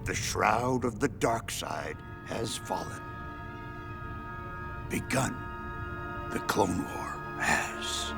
the shroud of the dark side has fallen. Begun. The Clone War has.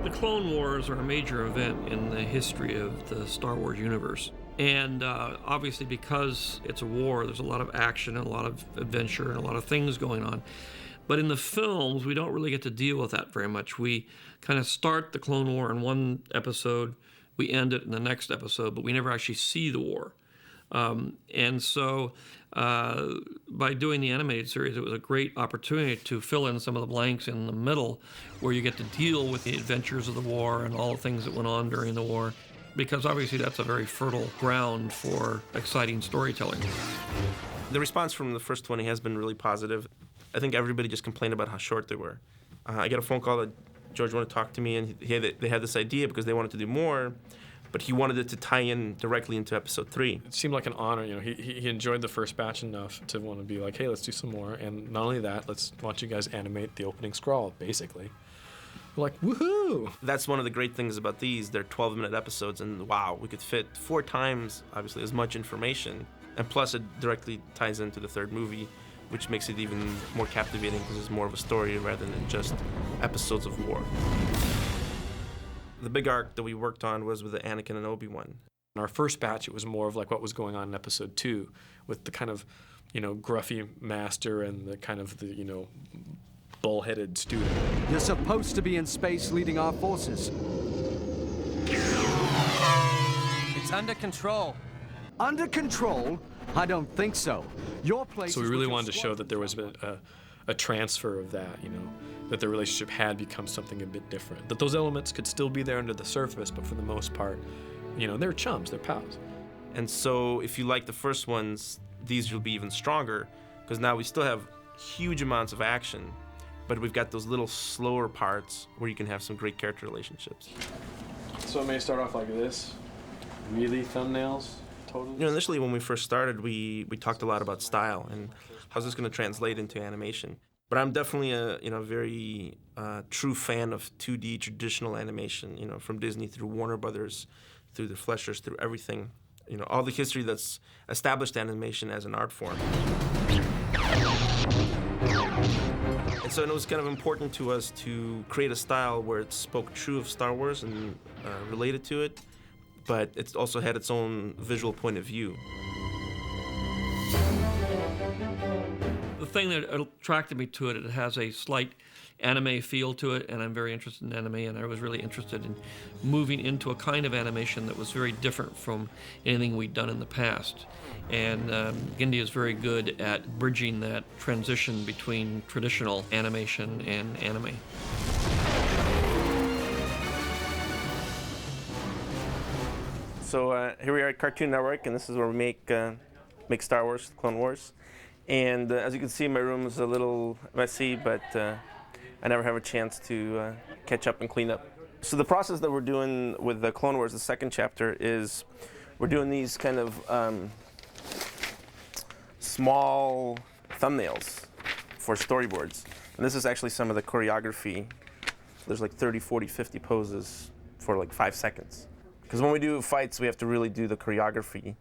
The Clone Wars are a major event in the history of the Star Wars universe. And obviously because it's a war, there's a lot of action and a lot of adventure and a lot of things going on. But in the films, we don't really get to deal with that very much. We kind of start the Clone War in one episode, we end it in the next episode, but we never actually see the war. And so by doing the animated series, it was a great opportunity to fill in some of the blanks in the middle where you get to deal with the adventures of the war and all the things that went on during the war, because obviously that's a very fertile ground for exciting storytelling. The response from the first 20 has been really positive. I think everybody just complained about how short they were. I got a phone call that George wanted to talk to me, and they had this idea because they wanted to do more, but he wanted it to tie in directly into episode 3. It seemed like an honor. You know, he enjoyed the first batch enough to want to be like, hey, let's do some more. And not only that, let's want you guys animate the opening scroll, basically. We're like, woohoo! That's one of the great things about these. They're 12-minute episodes, and wow, we could fit 4 times, obviously, as much information. And plus, it directly ties into the third movie, which makes it even more captivating because it's more of a story rather than just episodes of war. The big arc that we worked on was with the Anakin and Obi-Wan. In our first batch, it was more of like what was going on in episode 2 with the kind of, gruffy master and the kind of the, bull-headed student. You're supposed to be in space leading our forces. It's under control. Under control? I don't think so. Your place. So we really wanted to show that there was a transfer of that, that the relationship had become something a bit different. That those elements could still be there under the surface, but for the most part, they're chums, they're pals. And so if you like the first ones, these will be even stronger, because now we still have huge amounts of action, but we've got those little slower parts where you can have some great character relationships. So it may start off like this, really thumbnails, totally. Initially when we first started, we talked a lot about style and how's this going to translate into animation. But I'm definitely a very true fan of 2D traditional animation, from Disney through Warner Brothers, through the Fleshers, through everything. All the history that's established animation as an art form. And so it was kind of important to us to create a style where it spoke true of Star Wars and related to it, but it also had its own visual point of view. The thing that attracted me to it, it has a slight anime feel to it, and I'm very interested in anime, and I was really interested in moving into a kind of animation that was very different from anything we'd done in the past. And Gindi is very good at bridging that transition between traditional animation and anime. So here we are at Cartoon Network, and this is where we make Star Wars, Clone Wars. And as you can see, my room is a little messy, but I never have a chance to catch up and clean up. So the process that we're doing with the Clone Wars, the second chapter, is we're doing these kind of small thumbnails for storyboards. And this is actually some of the choreography. There's like 30, 40, 50 poses for like 5 seconds. Because when we do fights, we have to really do the choreography.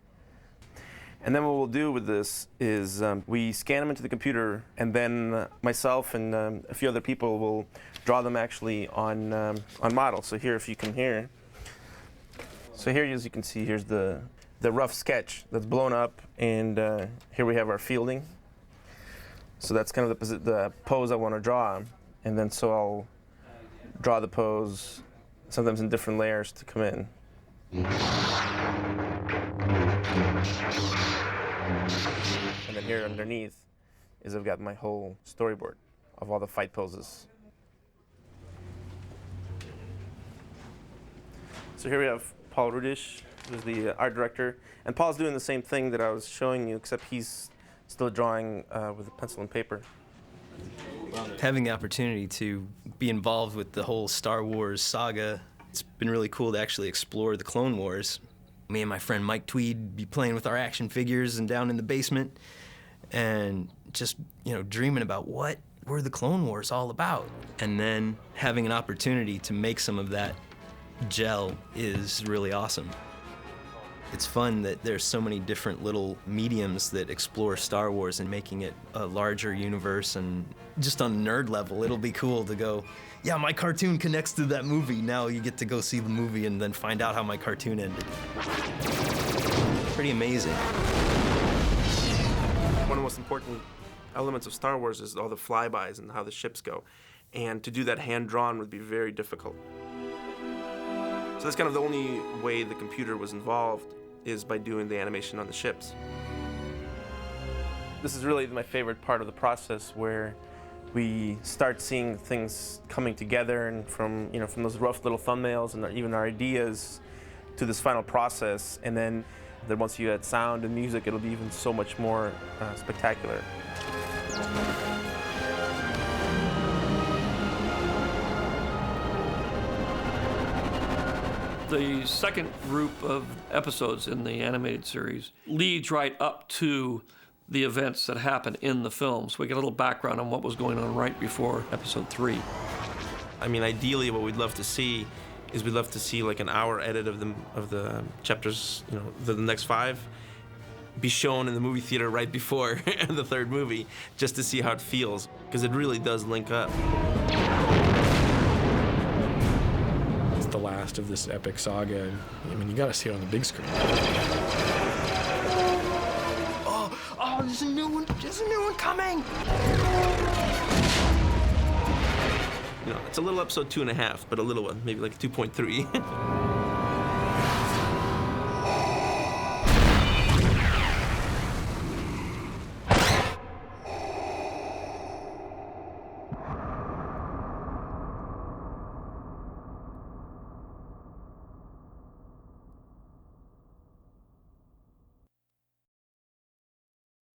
And then what we'll do with this is we scan them into the computer, and then myself and a few other people will draw them actually on model. So here, if you can hear, so here, as you can see, here's the rough sketch that's blown up, and here we have our fielding. So that's kind of the pose I want to draw, and then so I'll draw the pose, sometimes in different layers to come in. And then here underneath is I've got my whole storyboard of all the fight poses. So here we have Paul Rudish who's the art director, and Paul's doing the same thing that I was showing you, except he's still drawing with a pencil and paper. Having the opportunity to be involved with the whole Star Wars saga, it's been really cool to actually explore the Clone Wars. Me and my friend Mike Tweed be playing with our action figures and down in the basement and just, dreaming about what were the Clone Wars all about. And then having an opportunity to make some of that gel is really awesome. It's fun that there's so many different little mediums that explore Star Wars and making it a larger universe, and just on a nerd level, it'll be cool to go, yeah, my cartoon connects to that movie. Now you get to go see the movie and then find out how my cartoon ended. Pretty amazing. One of the most important elements of Star Wars is all the flybys and how the ships go. And to do that hand-drawn would be very difficult. So that's kind of the only way the computer was involved, is by doing the animation on the ships. This is really my favorite part of the process, where we start seeing things coming together, and from those rough little thumbnails and even our ideas to this final process. And then once you add sound and music, it'll be even so much more spectacular. The second group of episodes in the animated series leads right up to the events that happen in the film. So we get a little background on what was going on right before episode 3. I mean, ideally, what we'd love to see is we'd love to see like an hour edit of the chapters, the next 5, be shown in the movie theater right before the third movie, just to see how it feels, because it really does link up. It's the last of this epic saga, and I mean, you gotta see it on the big screen. Oh, there's a new one coming! It's a little episode 2.5, but a little one, maybe like 2.3.